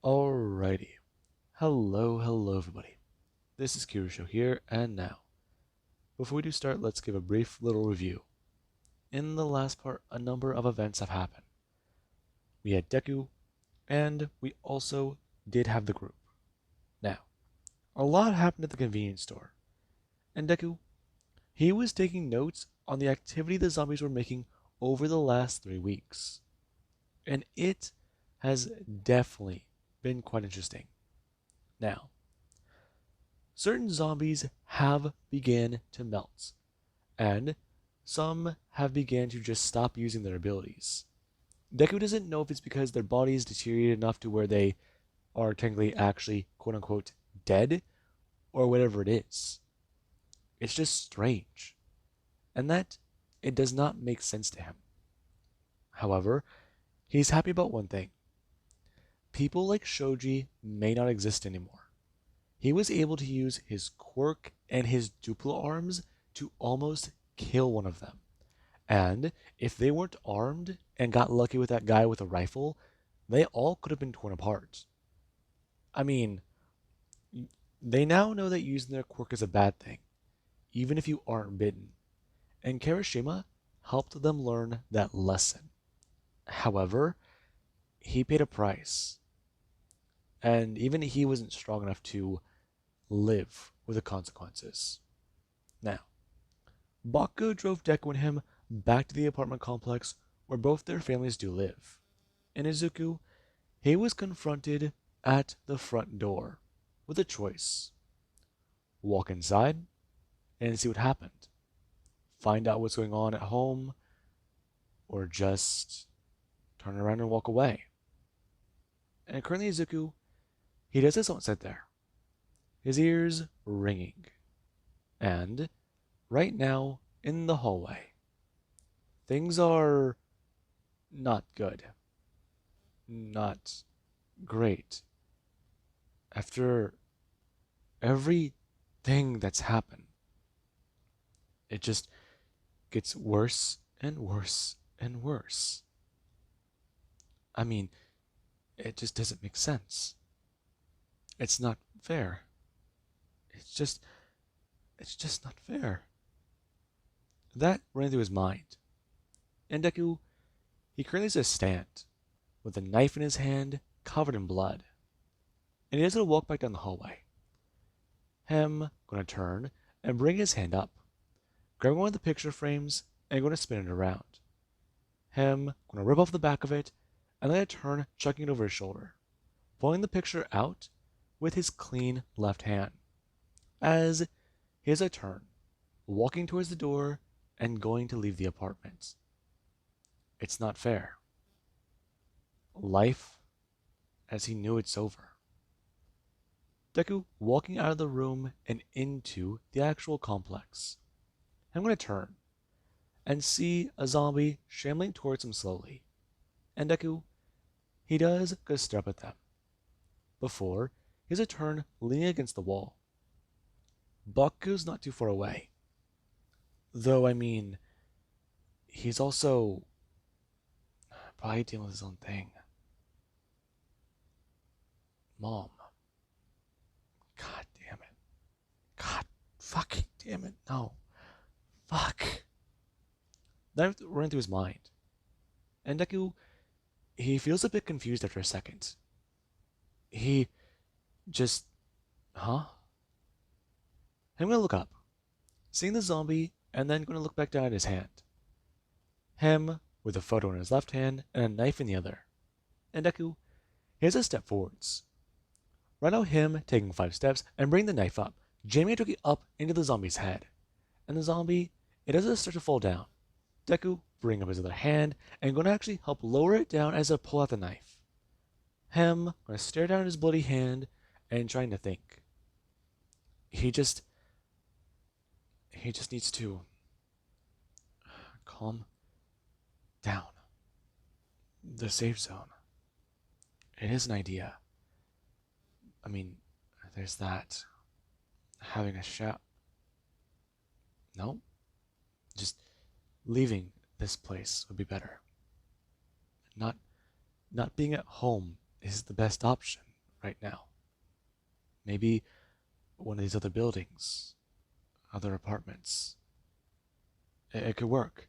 Alrighty. Hello everybody. This is Kirusho here, and now, before we do start, let's give a brief little review. In the last part, a number of events have happened. We had Deku, and we also did have the group. Now, a lot happened at the convenience store, and Deku, he was taking notes on the activity the zombies were making over the last 3 weeks. And it has definitely been quite interesting. Now, certain zombies have began to melt, and some have began to just stop using their abilities. Deku doesn't know if it's because their bodies deteriorated enough to where they are technically actually quote unquote dead, or whatever it is. It's just strange, and that it does not make sense to him. However, he's happy about one thing. People like Shoji may not exist anymore. He was able to use his quirk and his duplo arms to almost kill one of them. And if they weren't armed and got lucky with that guy with a rifle, they all could have been torn apart. I mean, they now know that using their quirk is a bad thing, even if you aren't bitten. And Kirishima helped them learn that lesson. However, he paid a price. And even he wasn't strong enough to live with the consequences. Now, Bakugo drove Deku and him back to the apartment complex where both their families do live. And Izuku, he was confronted at the front door with a choice. Walk inside and see what happened. Find out what's going on at home, or just turn around and walk away. And currently Izuku, he does his own sit there, his ears ringing. And right now, in the hallway, things are not good. Not great. After everything that's happened, it just gets worse and worse and worse. I mean, it just doesn't make sense. It's not fair. It's just not fair. That ran through his mind. And Deku, he currently has a stand, with a knife in his hand, covered in blood. And he is going to walk back down the hallway. Him going to turn and bring his hand up, grab one of the picture frames, and going to spin it around. Him going to rip off the back of it, and then turn, chucking it over his shoulder, pulling the picture out with his clean left hand. As he has a turn, walking towards the door and going to leave the apartment. It's not fair. Life, as he knew, it's over. Deku walking out of the room and into the actual complex. I'm going to turn and see a zombie shambling towards him slowly. And Deku, he does go step at them. Before, he has a turn leaning against the wall. Baku's not too far away. Though, I mean, he's also probably dealing with his own thing. Mom. God damn it. God fucking damn it. No. Fuck. That ran through his mind. And Deku, he feels a bit confused after a second. He just, huh? I'm gonna look up, seeing the zombie, and then gonna look back down at his hand. Him with a photo in his left hand and a knife in the other. And Deku, he has a step forwards. Right now, him taking 5 steps and bring the knife up, jamming it directly up into the zombie's head. And the zombie, it doesn't start to fall down. Deku bring up his other hand and going to actually help lower it down as I pull out the knife. Him going to stare down at his bloody hand and trying to think. He just needs to calm down. The safe zone. It is an idea. I mean, there's that. Having a shower. No. Just leaving this place would be better. Not being at home is the best option. right now. Maybe one of these other buildings, other apartments. It could work.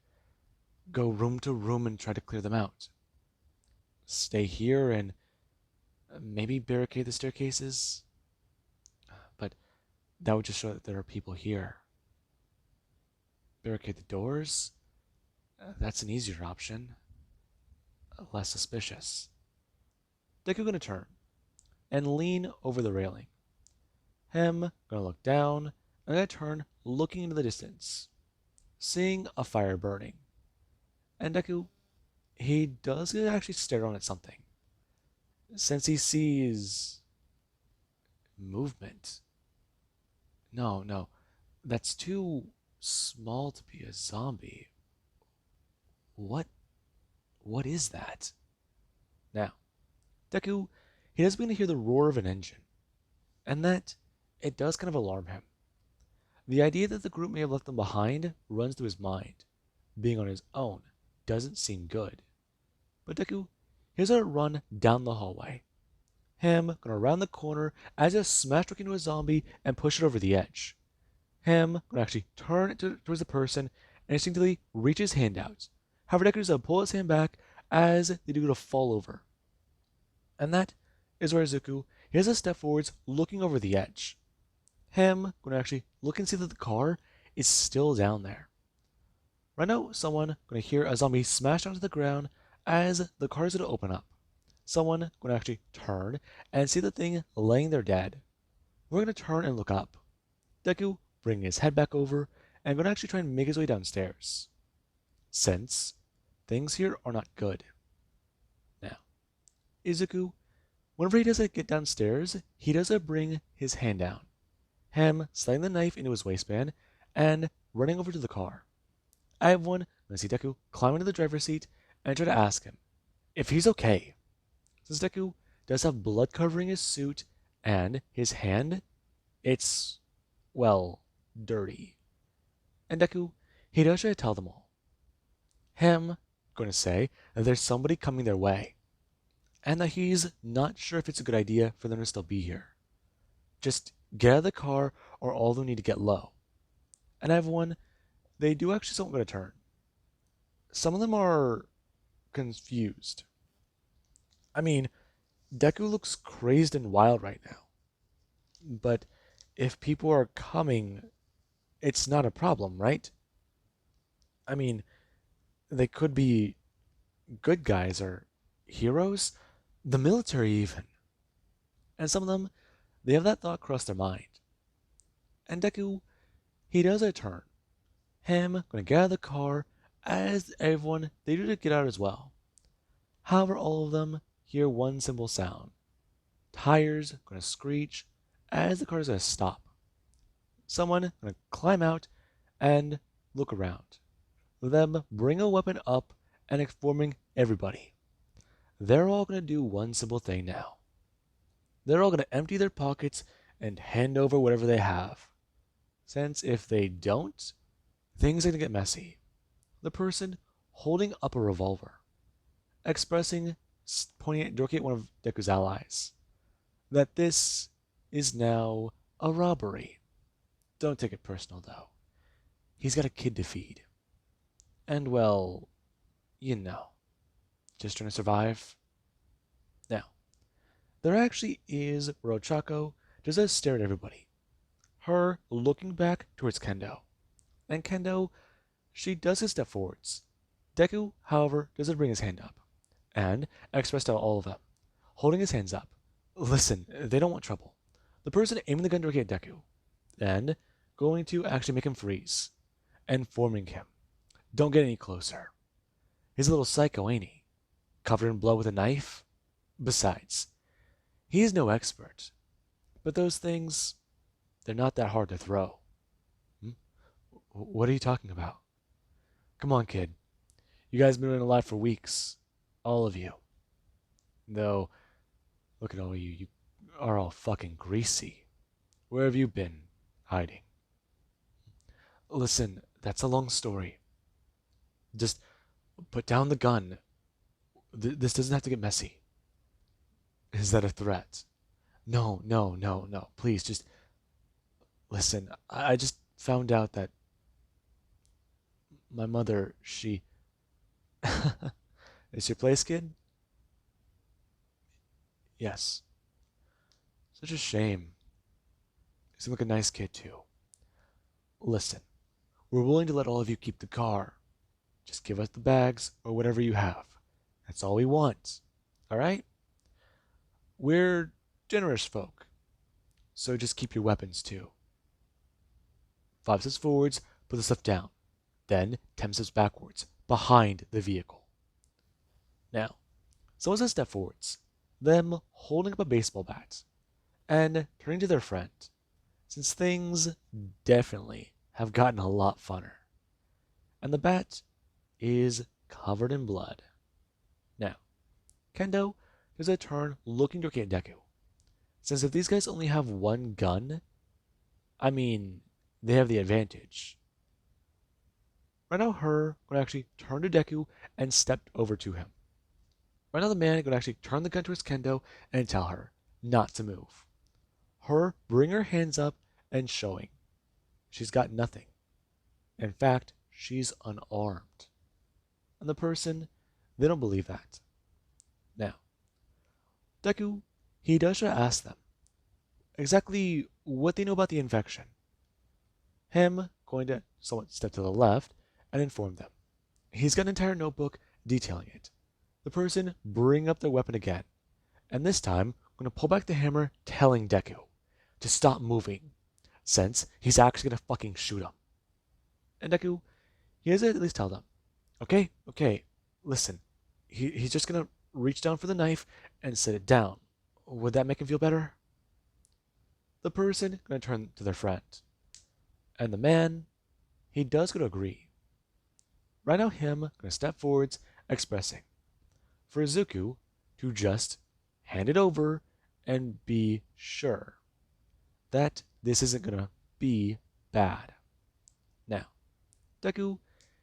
Go room to room and try to clear them out. Stay here and maybe barricade the staircases. But that would just show that there are people here. Barricade the doors? That's an easier option. Less suspicious. Deku gonna turn and lean over the railing. Him gonna look down and gonna turn looking into the distance, seeing a fire burning. And Deku, he does actually stare down at something. Since he sees movement. No, no, that's too small to be a zombie. What what is that? Now, Deku, he does begin to hear the roar of an engine, and that it does kind of alarm him. The idea that the group may have left him behind runs through his mind. Being on his own doesn't seem good. But Deku, here's a run down the hallway. Him gonna round the corner as he smash into a zombie and push it over the edge. Him gonna actually turn towards the person and instinctively reach his hand out. However, Deku's gonna pull his hand back as they do to fall over. And that is where Izuku, he has a step forwards looking over the edge. Him gonna actually look and see that the car is still down there. Right now, someone gonna hear a zombie smash onto the ground as the car is gonna open up. Someone gonna actually turn and see the thing laying there dead. We're gonna turn and look up. Deku bringing his head back over and gonna actually try and make his way downstairs. Since things here are not good. Now, Izuku, whenever he does get downstairs, he does bring his hand down. Him sliding the knife into his waistband and running over to the car. Everyone gonna see Deku climb into the driver's seat and try to ask him if he's okay. Since Deku does have blood covering his suit and his hand, it's, well, dirty. And Deku, he does try to tell them all. Him going to say that there's somebody coming their way, and that he's not sure if it's a good idea for them to still be here. Just get out of the car or all of them need to get low. And everyone, they do actually somewhat going to turn. Some of them are confused. I mean, Deku looks crazed and wild right now. But if people are coming, it's not a problem, right? I mean, they could be good guys or heroes, the military even. And some of them, they have that thought cross their mind. And Deku, he does a turn. Him gonna get out of the car as everyone, they do to get out as well. However, all of them hear one simple sound. Tires gonna screech as the car is gonna stop. Someone gonna climb out and look around. Them bring a weapon up and informing everybody. They're all gonna do one simple thing now. They're all gonna empty their pockets and hand over whatever they have. Since if they don't, things are gonna get messy. The person holding up a revolver, expressing, pointing directly at one of Deku's allies, that this is now a robbery. Don't take it personal, though. He's got a kid to feed. And, well, you know, just trying to survive. Now, there actually is where Ochako just stare at everybody. Her looking back towards Kendo. And Kendo, she does his step forwards. Deku, however, doesn't bring his hand up. And expressed to all of them, holding his hands up. Listen, they don't want trouble. The person aiming the gun directly at Deku. And going to actually make him freeze. Informing him, don't get any closer. He's a little psycho, ain't he? Covered in blood with a knife? Besides, he's no expert. But those things, they're not that hard to throw. What are you talking about? Come on, kid. You guys have been alive for weeks. All of you. Though, look at all of you. You are all fucking greasy. Where have you been hiding? Listen, that's a long story. Just put down the gun. This doesn't have to get messy. Is that a threat? No, no, no, no. Please, just listen. I just found out that my mother, she. Is your place kid? Yes. Such a shame. You seem like a nice kid, too. Listen, we're willing to let all of you keep the car. Just give us the bags or whatever you have. That's all we want. All right? We're generous folk, so just keep your weapons, too. 5 steps forwards, put the stuff down. Then 10 steps backwards, behind the vehicle. Now, someone says step forwards, them holding up a baseball bat, and turning to their friend, since things definitely have gotten a lot funner. And the bat is covered in blood. Now, Kendo does a turn looking directly at Deku, since if these guys only have one gun, I mean, they have the advantage. Right now, her would actually turn to Deku and step over to him. Right now, the man would actually turn the gun towards Kendo and tell her not to move. Her bring her hands up and showing she's got nothing. In fact, she's unarmed. And the person, they don't believe that. Now, Deku, he does try to ask them exactly what they know about the infection. Him going to somewhat step to the left and inform them. He's got an entire notebook detailing it. The person bring up their weapon again, and this time going to pull back the hammer, telling Deku to stop moving, since he's actually going to fucking shoot him. And Deku, he has to at least tell them, okay, listen, he's just going to reach down for the knife and set it down. Would that make him feel better? The person going to turn to their friend. And the man, he does going to agree. Right now, him going to step forwards, expressing for Izuku to just hand it over and be sure that this isn't going to be bad. Now, Deku,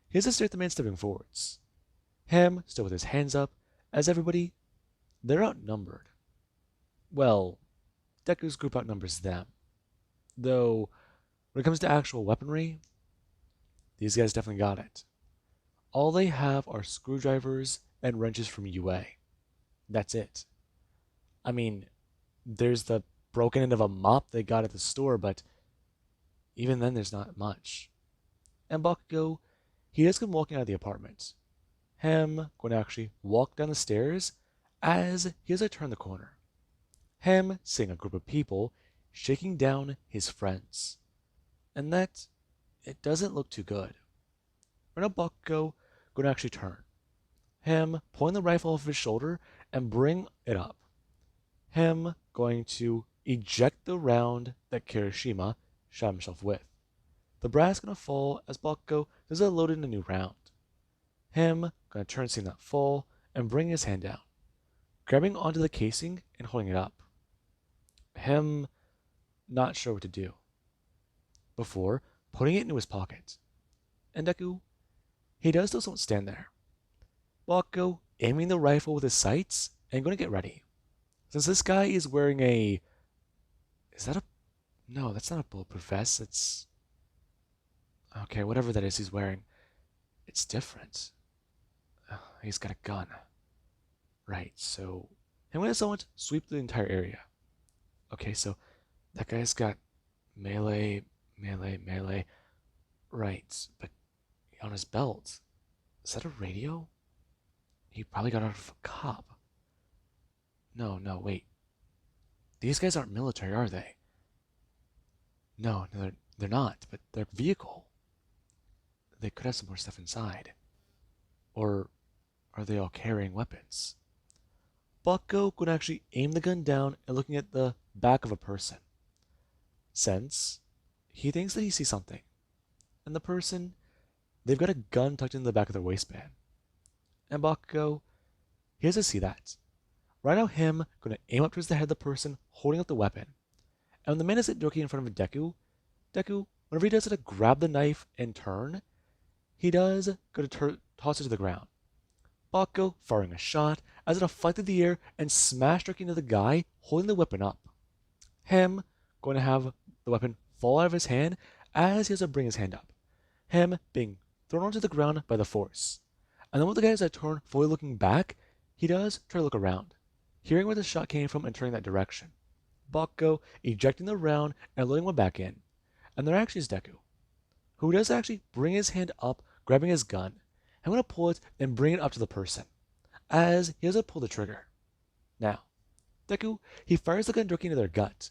he has to start the man stepping forwards. Him still with his hands up, as everybody, they're outnumbered. Well, Deku's group outnumbers them. Though, when it comes to actual weaponry, these guys definitely got it. All they have are screwdrivers and wrenches from UA. That's it. I mean, there's the broken end of a mop they got at the store, but even then there's not much. And Bakugo, he has come walking out of the apartment. Him going to actually walk down the stairs as he has to turn the corner. Him seeing a group of people shaking down his friends. And that, it doesn't look too good. Right now Bakugo going to actually turn. Him pulling the rifle off his shoulder and bring it up. Him going to eject the round that Kirishima shot himself with. The brass gonna fall as Bakugo does a load in a new round. Him gonna turn seeing that fall and bring his hand down, grabbing onto the casing and holding it up. Him not sure what to do. Before putting it into his pocket. And Deku, he does still don't stand there. Bakugo aiming the rifle with his sights and going to get ready. Since this guy is wearing a... Is that a... No, that's not a bulletproof vest. It's... Okay, whatever that is he's wearing. It's different. He's got a gun. Right, so... I'm going to somewhat sweep the entire area. Okay, so that guy's got melee. Right, but on his belt. Is that a radio? He probably got out of a cop. No, wait. These guys aren't military, are they? No, they're not, but their vehicle. They could have some more stuff inside. Or are they all carrying weapons? Bucko could actually aim the gun down and looking at the back of a person. Since he thinks that he sees something. And the person, they've got a gun tucked in the back of their waistband. And Bakugo, he has to see that. Right now, him going to aim up towards the head of the person holding up the weapon. And when the man is directly in front of Deku, whenever he does it to grab the knife and turn, he does go to toss it to the ground. Bakugo firing a shot as it deflected the air and smashed directly into the guy holding the weapon up. Him going to have the weapon fall out of his hand as he has to bring his hand up. Him being thrown onto the ground by the force. And then when the guy has that turn, fully looking back, he does try to look around, hearing where the shot came from and turning that direction. Bakugo ejecting the round and loading one back in. And there actually is Deku, who does actually bring his hand up, grabbing his gun. I'm going to pull it and bring it up to the person, as he doesn't pull the trigger. Now, Deku, he fires the gun directly into their gut.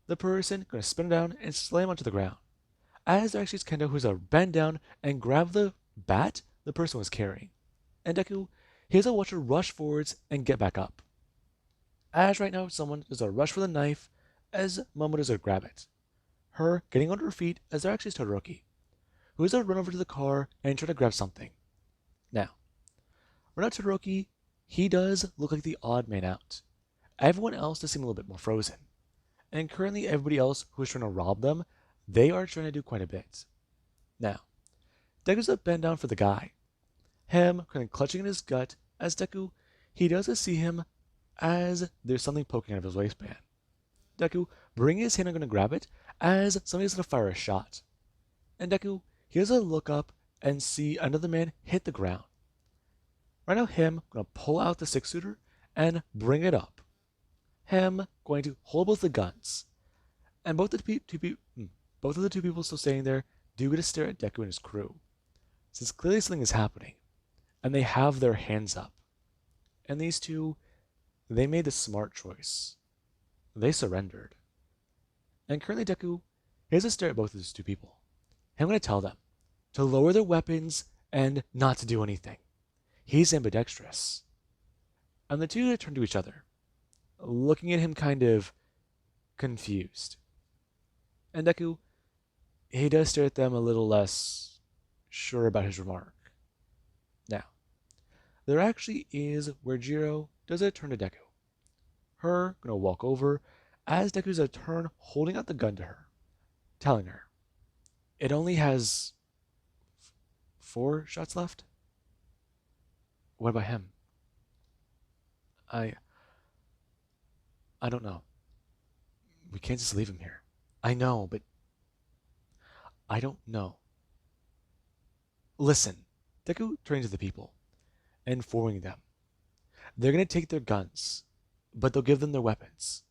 The person going to spin down and slam onto the ground. As there actually is Kendo, who's a bend down and grab the bat the person was carrying. And Deku, he has a watcher rush forwards and get back up. As right now, someone does a rush for the knife as Momo does a grab it. Her getting on her feet as there actually is Todoroki, who is to run over to the car and try to grab something. Now, right now Todoroki, he does look like the odd man out. Everyone else does seem a little bit more frozen. And currently everybody else who is trying to rob them, they are trying to do quite a bit. Now, Deku's a bend down for the guy. Him kind of clutching in his gut as Deku, he does see him as there's something poking out of his waistband. Deku bringing his hand and going to grab it as somebody's going to fire a shot. And Deku, he does a look up and see another man hit the ground. Right now, him going to pull out the six-shooter and bring it up. Him going to hold both the guns. And both of the two people still standing there do get to stare at Deku and his crew, since clearly something is happening, and they have their hands up. And these two, they made the smart choice. They surrendered. And currently Deku, he has to stare at both of these two people. And I'm going to tell them to lower their weapons and not to do anything. He's ambidextrous. And the two turn to each other, looking at him kind of confused. And Deku, he does stare at them a little less sure about his remark. Now, there actually is where Jiro does a turn to Deku. Her gonna walk over as Deku's a turn holding out the gun to her, telling her it only has 4 shots left. What about him? I don't know. We can't just leave him here. I know, but I don't know. Listen, Deku turning to the people, informing them. They're going to take their guns, but they'll give them their weapons.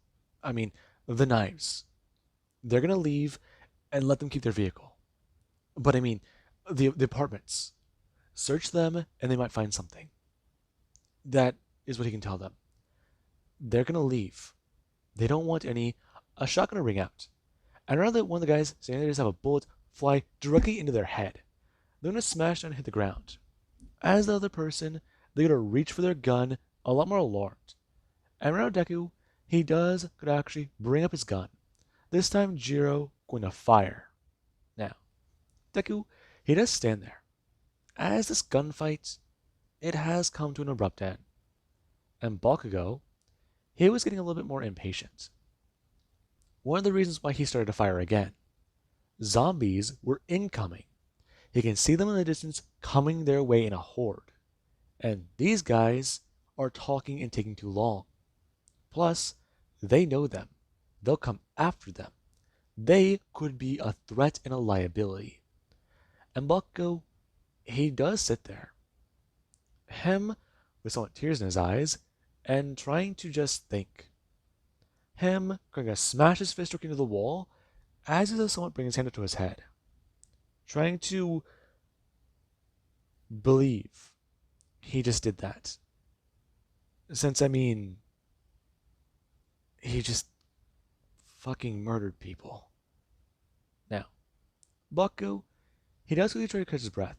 I mean, the knives. They're going to leave and let them keep their vehicle. But I mean, the apartments. Search them and they might find something. That is what he can tell them. They're going to leave. They don't want a shot going to ring out. And rather than one of the guys saying they just have a bullet fly directly into their head, they're going to smash down and hit the ground. As the other person, they're going to reach for their gun, a lot more alarmed. And right now Deku, he could actually bring up his gun. This time Jiro going to fire. Now, Deku, he does stand there. As this gunfight, it has come to an abrupt end. And Bakugo, he was getting a little bit more impatient. One of the reasons why he started to fire again. Zombies were incoming. He can see them in the distance coming their way in a horde. And these guys are talking and taking too long. Plus, they know them. They'll come after them. They could be a threat and a liability. And Bakugo, he does sit there. Him with somewhat tears in his eyes and trying to just think. Him going to smash his fist into the wall as he does somewhat bring his hand up to his head. Trying to believe he just did that. Since, I mean, he just fucking murdered people. Now, Bakugo, he does really try to catch his breath.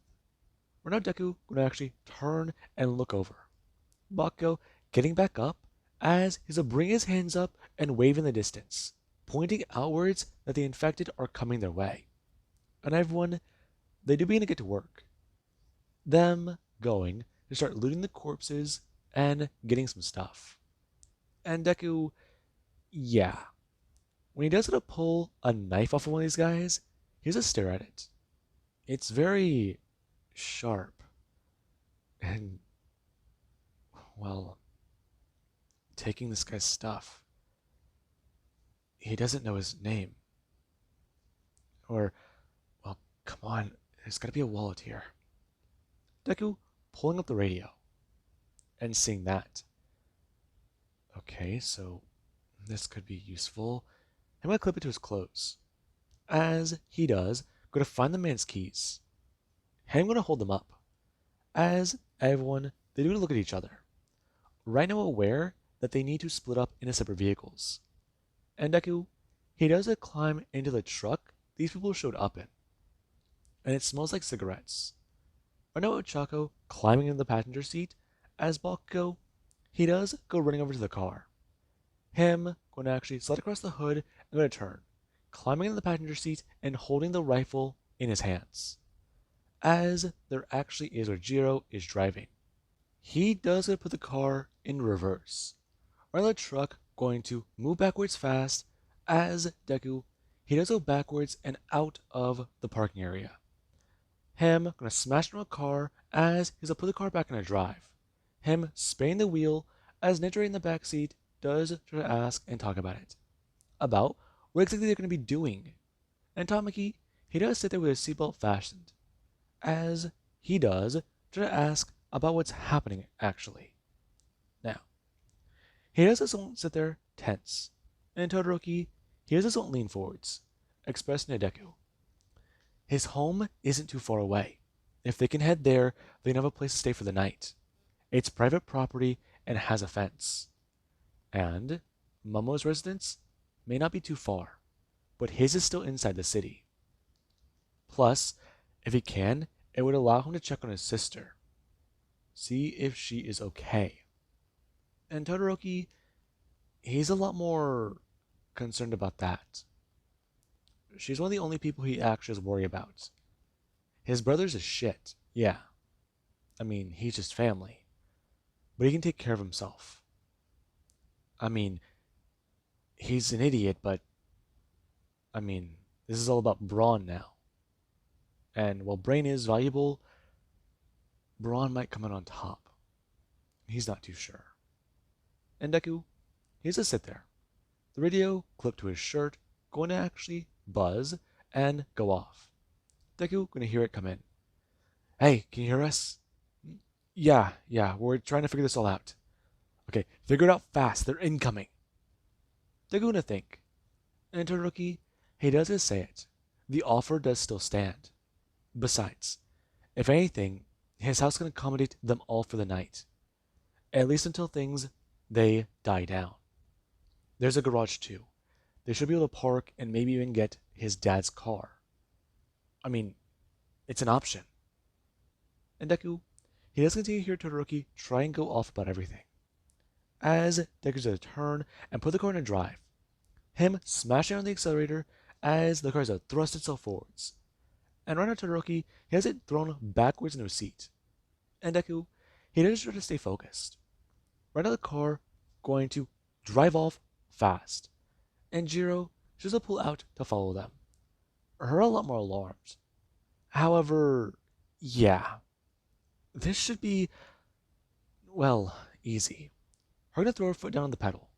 We're now Deku going to actually turn and look over. Bakugo getting back up as he's to bring his hands up and wave in the distance, pointing outwards that the infected are coming their way. And everyone, they do begin to get to work. Them going to start looting the corpses and getting some stuff. And Deku, yeah. When he does get to pull a knife off of one of these guys, he has to stare at it. It's very sharp. And, well, taking this guy's stuff. he doesn't know his name. Or, well, come on, there's gotta be a wallet here. Deku pulling up the radio and seeing that. Okay, so this could be useful. I'm gonna clip it to his clothes. As he does, go to find the man's keys. I'm gonna hold them up. As everyone, they do look at each other. Right now aware that they need to split up into separate vehicles. And Deku, he does climb into the truck these people showed up in. And it smells like cigarettes. Right now Ochako climbing in the passenger seat, as Bakugo, he does go running over to the car. Him going to actually slide across the hood and going to turn, climbing in the passenger seat and holding the rifle in his hands. As there actually is where Jiro is driving. He does go to put the car in reverse. Around the truck going to move backwards fast as Deku, he does go backwards and out of the parking area. Him gonna smash into a car as he's gonna put the car back in a drive. Him spinning the wheel as Netra in the backseat does try to ask and talk about it. About what exactly they're gonna be doing. And Tamaki, he does sit there with his seatbelt fastened. As he does try to ask about what's happening actually. Now, he does his own sit there tense. And Todoroki, he does his own lean forwards, expressing to Deku. His home isn't too far away. If they can head there, they can have a place to stay for the night. It's private property and has a fence. And Momo's residence may not be too far, but his is still inside the city. Plus, if he can, it would allow him to check on his sister. See if she is okay. And Todoroki, he's a lot more concerned about that. She's one of the only people he actually has worry about. His brother's a shit, yeah. I mean, he's just family. But he can take care of himself. I mean, he's an idiot, but I mean, this is all about brawn now. And while brain is valuable, brawn might come out on top. He's not too sure. And Deku, he's just sit there. The radio clipped to his shirt, going to actually buzz and go off. Deku gonna hear it come in. Hey, can you hear us? Yeah, we're trying to figure this all out. Okay, figure it out fast, they're incoming. Deku gonna think. And Todoroki, he does just say it. The offer does still stand. Besides, if anything, his house can accommodate them all for the night. At least until things, they die down. There's a garage too. They should be able to park and maybe even get his dad's car. I mean, it's an option. And Deku, he does continue to hear Todoroki try and go off about everything. As Deku's going to turn and put the car in a drive, him smashing on the accelerator as the car is thrust itself forwards. And right now Todoroki, he has it thrown backwards into a seat. And Deku, he does try to stay focused. Right now the car going to drive off fast. And Jiro shows a pull out to follow them. Her a lot more alarmed. However, yeah, this should be, well, easy. Her gonna throw her foot down on the pedal.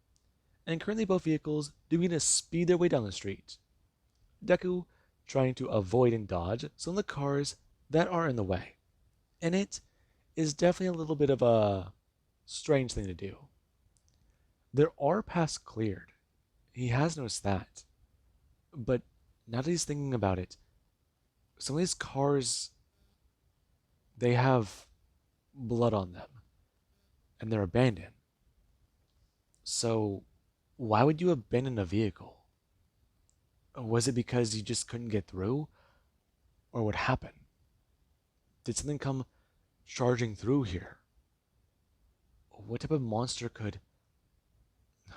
And currently both vehicles do begin to speed their way down the street. Deku trying to avoid and dodge some of the cars that are in the way. And it is definitely a little bit of a strange thing to do. There are paths cleared. He has noticed that. But now that he's thinking about it, some of these cars, they have blood on them. And they're abandoned. So, why would you abandon a vehicle? Was it because you just couldn't get through? Or what happened? Did something come charging through here? What type of monster could...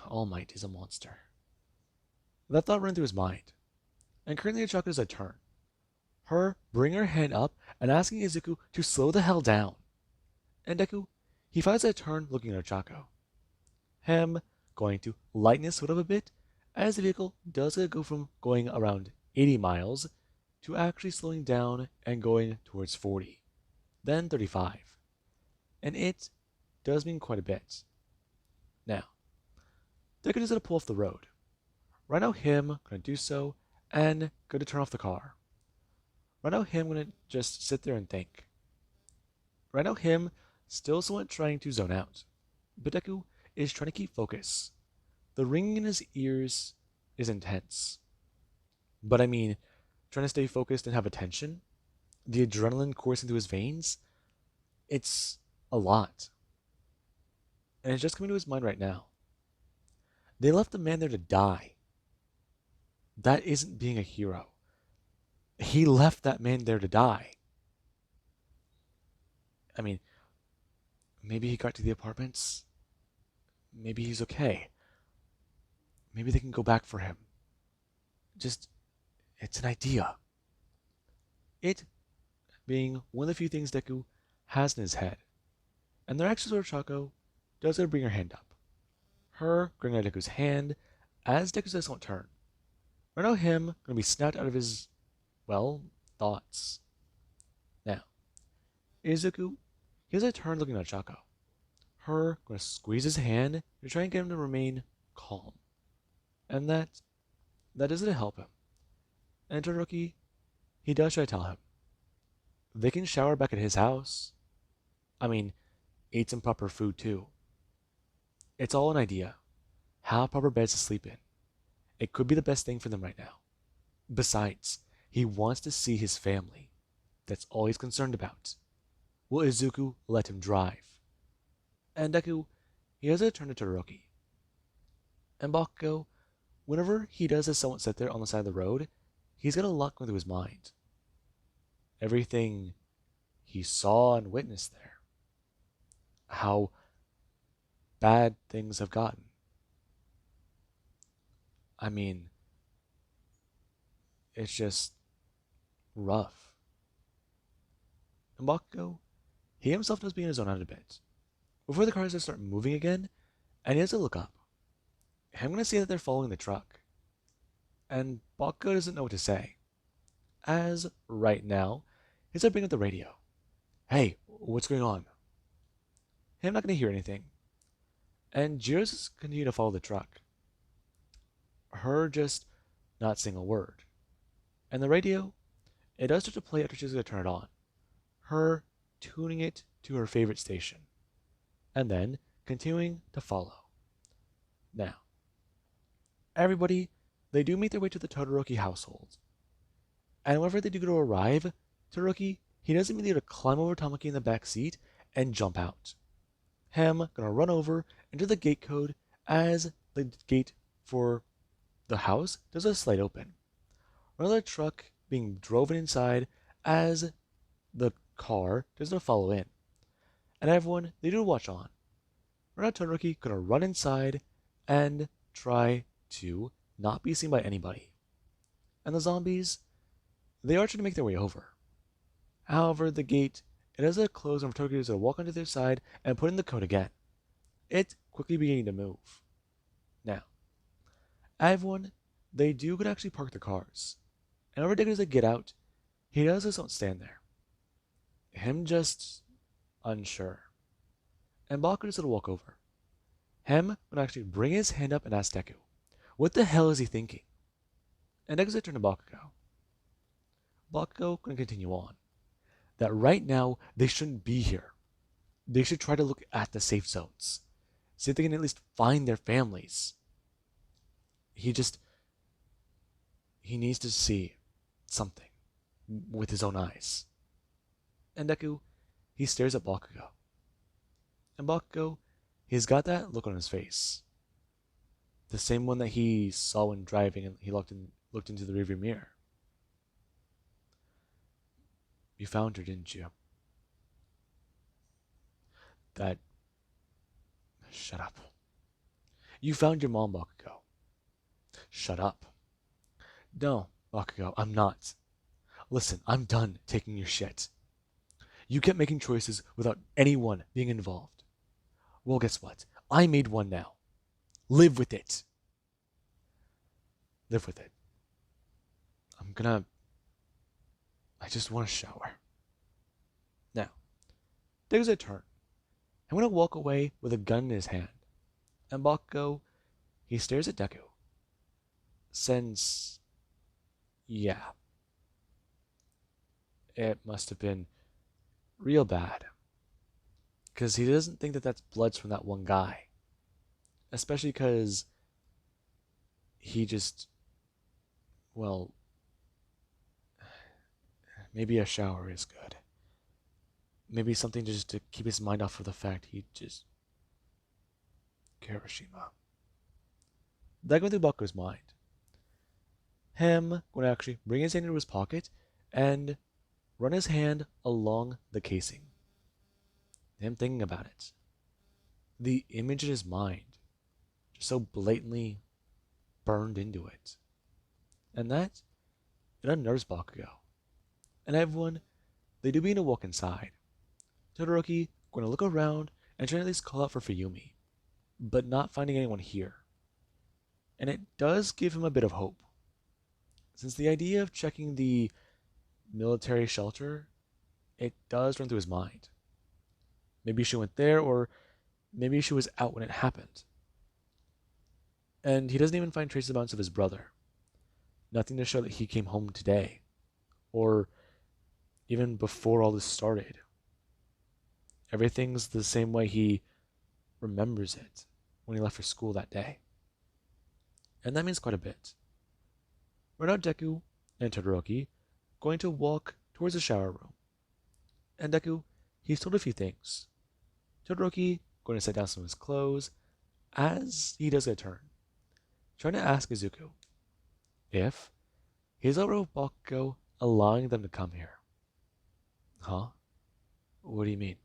All Might is a monster. That thought ran through his mind. And currently Ochako does a turn. Her bringing her hand up and asking Izuku to slow the hell down. And Deku, he finds a turn looking at Ochako. Him going to lighten his foot up a bit as the vehicle does go from going around 80 miles to actually slowing down and going towards 40, then 35. And it does mean quite a bit. Now, Deku is going to pull off the road. Right now, him gonna do so and gonna turn off the car. Right now, him gonna just sit there and think. Right now, him still somewhat trying to zone out. But Deku is trying to keep focus. The ringing in his ears is intense. But I mean, trying to stay focused and have attention, the adrenaline coursing through his veins, it's a lot. And it's just coming to his mind right now. They left the man there to die. That isn't being a hero. He left that man there to die. I mean, maybe he got to the apartments. Maybe he's okay. Maybe they can go back for him. Just, it's an idea. It being one of the few things Deku has in his head. And their actions toward Chaco does her bring her hand up. Her grabbing at Deku's hand as Deku says won't turn. Right now him gonna be snapped out of his, well, thoughts. Now, Izuku, he has a turn looking at Chaco. Her gonna squeeze his hand to try and get him to remain calm. And that doesn't help him. And Todoroki, he does try to tell him. They can shower back at his house. I mean, eat some proper food too. It's all an idea. Have proper beds to sleep in. It could be the best thing for them right now. Besides, he wants to see his family. That's all he's concerned about. Will Izuku let him drive? And Deku, he has a turn to Todoroki. And Bakugo, whenever he does as someone sit there on the side of the road, he's got a lot going through his mind. Everything he saw and witnessed there. How bad things have gotten. I mean, it's just rough. And Bakugo, he himself does be in his zone out a bit. Before the cars start moving again, and he has to look up. I'm going to see that they're following the truck. And Bakugo doesn't know what to say. As, right now, he's bringing up the radio. Hey, what's going on? I'm not going to hear anything. And Jiro's just continue to follow the truck. Her just not saying a word. And the radio, it does start to play after she's going to turn it on. Her tuning it to her favorite station. And then continuing to follow. Now, everybody, they do make their way to the Todoroki household. And whenever they do go to arrive, Todoroki, he does immediately climb over Tamaki in the back seat and jump out. Him gonna run over into the gate code as the gate for the house does a slight open. Another truck being driven inside as the car does not follow in. And everyone, they do watch on. Right now Todoroki gonna run inside and try to not be seen by anybody. And the zombies, they are trying to make their way over. However, the gate, it has a close and Todoroki is going to walk onto their side and put in the code again. It quickly beginning to move. Now, everyone, they do could actually park the cars. And whenever Deku does a get out, he does just don't stand there. Him just unsure. And Bakugo is going to walk over. Him would actually bring his hand up and ask Deku, what the hell is he thinking? And Deku's going to turn to Bakugo. Bakugo going to continue on. That right now, they shouldn't be here. They should try to look at the safe zones. See if they can at least find their families. He needs to see something with his own eyes. And Deku, he stares at Bakugo. And Bakugo, he's got that look on his face. The same one that he saw when driving and he looked into the rearview mirror. You found her, didn't you? Shut up. You found your mom, Bakugo. Shut up. No, Bakugo, I'm not. Listen, I'm done taking your shit. You kept making choices without anyone being involved. Well, guess what? I made one now. Live with it. Live with it. I just want to shower. Now, Deku's a turn. I'm going to walk away with a gun in his hand. And Bakugo, he stares at Deku. since, yeah, it must have been real bad. Because he doesn't think that that's blood from that one guy. Especially because he just, well, maybe a shower is good. Maybe something just to keep his mind off of the fact he just. Kirishima. That went through Baku's mind. Him going to actually bring his hand into his pocket and run his hand along the casing. Him thinking about it. The image in his mind just so blatantly burned into it. And that, it unnerves Bakugo. And everyone, they do begin to walk inside. Todoroki going to look around and try to at least call out for Fuyumi, but not finding anyone here. And it does give him a bit of hope, since the idea of checking the military shelter, it does run through his mind. Maybe she went there, or maybe she was out when it happened. And he doesn't even find traces amounts of his brother. Nothing to show that he came home today, or even before all this started. Everything's the same way he remembers it when he left for school that day. And that means quite a bit. Right now, Deku and Todoroki going to walk towards the shower room. And Deku, he's told a few things. Todoroki going to set down some of his clothes as he does get a turn, trying to ask Izuku if he's over with Bakugo allowing them to come here. Huh? What do you mean?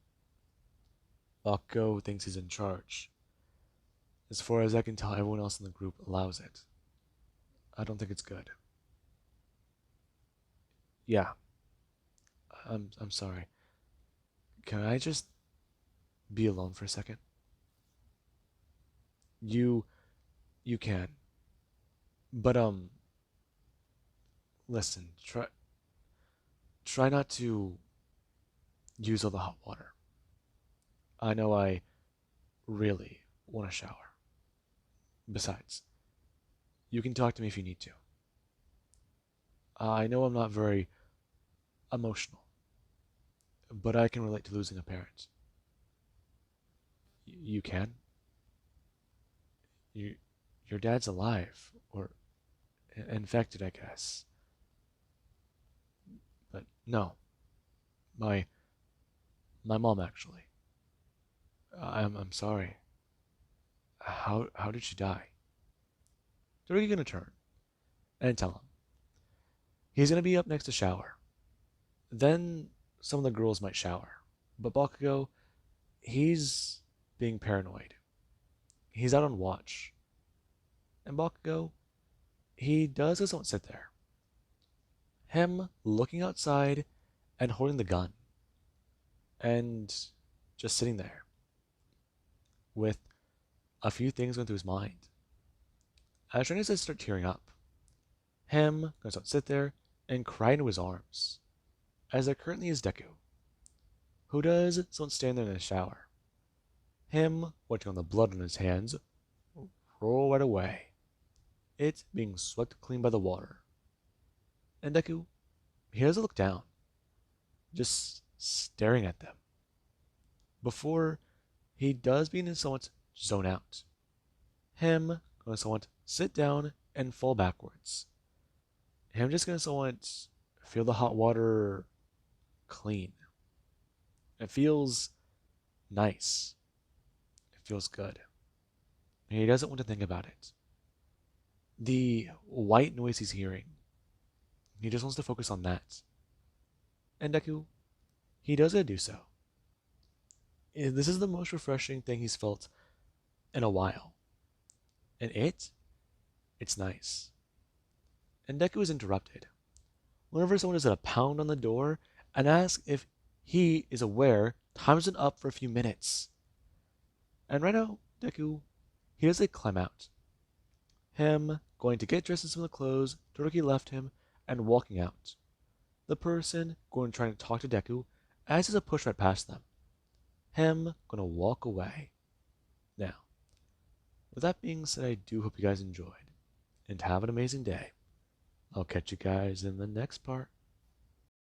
Bakugo thinks he's in charge. As far as I can tell, everyone else in the group allows it. I don't think it's good. Yeah, I'm sorry. Can I just be alone for a second? You you can. But listen, try not to use all the hot water. I know I really want to shower. Besides, you can talk to me if you need to. I know I'm not very emotional, but I can relate to losing a parent. You can? You, your dad's alive, or infected, I guess. But no, my my mom actually. I'm sorry. How did she die? They're gonna turn and tell him. He's gonna be up next to shower. Then some of the girls might shower. But Bakugo, he's being paranoid. He's out on watch. And Bakugo, he does just don't sit there. Him looking outside and holding the gun. And just sitting there. With a few things going through his mind. As Trying to start tearing up. Him going to sit there and cry into his arms. As there currently is Deku. Who does someone stand there in the shower. Him watching on the blood on his hands roll right away. It being swept clean by the water. And Deku, he doesn't look down. Just staring at them. Before he does begin to somewhat zone out. Him going to somewhat sit down and fall backwards. Him just going to somewhat feel the hot water clean. It feels nice. It feels good. And he doesn't want to think about it. The white noise he's hearing, he just wants to focus on that. And Deku, he does do so. This is the most refreshing thing he's felt in a while. And it's nice. And Deku is interrupted. Whenever someone is at a pound on the door and asks if he is aware time's been up for a few minutes. And right now, Deku, he does climb out. Him going to get dressed in some of the clothes Todoroki left him and walking out. The person going to try to talk to Deku as he's a push right past them. Him going to walk away. Now, with that being said, I do hope you guys enjoyed. and have an amazing day. I'll catch you guys in the next part.